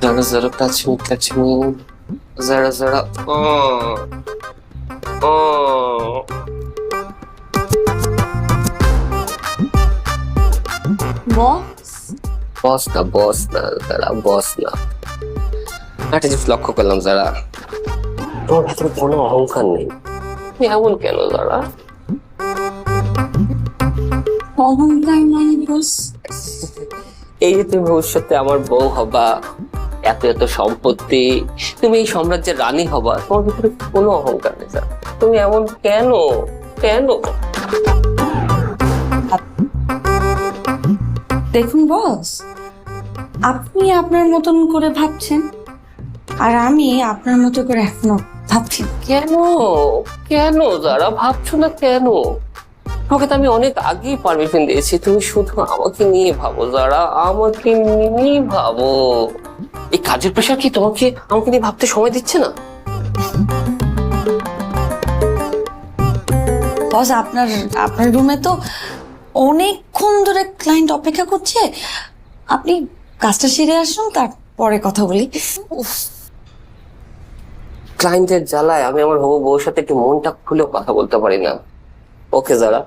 Zara Zara touch me. Zara Zara. Oh. Oh. বস বস না যারা বস না। একটা জিনিস লক্ষ্য করলাম যারা, তোমার ভেতরে কোনো অহংকার নেই। তুমি এমন কেন যারা? অহংকার মানে বস? এই যে তুমি ভবিষ্যতে আমার বউ হবা, এত এত সম্পত্তি, তুমি এই সাম্রাজ্যের রানী হবা, তোমার ভিতরে কোনো অহংকার নেই স্যার। তুমি এমন কেন কেন? দেখুন বস, আপনি আপনার মতন করে ভাবছেন আর আমি আপনার মতো করে এখনো ভাবছি। কেন কেন যারা ভাবছো না কেন? ওকে তো আমি অনেক আগেই পারমিশন দিয়েছি, তুমি শুধু আমাকে নিয়ে ভাবো যারা, আমাকে নিয়ে ভাবো। এই কাজের প্রেশার কি তোমাকে আমাকে নিয়ে ভাবতে সময় দিচ্ছে না? বস, আপনার আপনার রুমে তো অনেকক্ষণ ধরে ক্লায়েন্ট অপেক্ষা করছে, আপনি কাজটা সেরে আসুন, তারপরে কথা বলি। ক্লায়েন্টের জ্বালায় আমি আমার হবু বউর সাথে একটু মনটা খুলে কথা বলতে পারি না। ওকে যারা,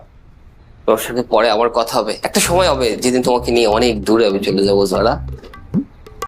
তোর সাথে পরে আমার কথা হবে, একটা সময় হবে যেদিন তোমাকে নিয়ে অনেক দূরে আমি চলে যাবো যারা।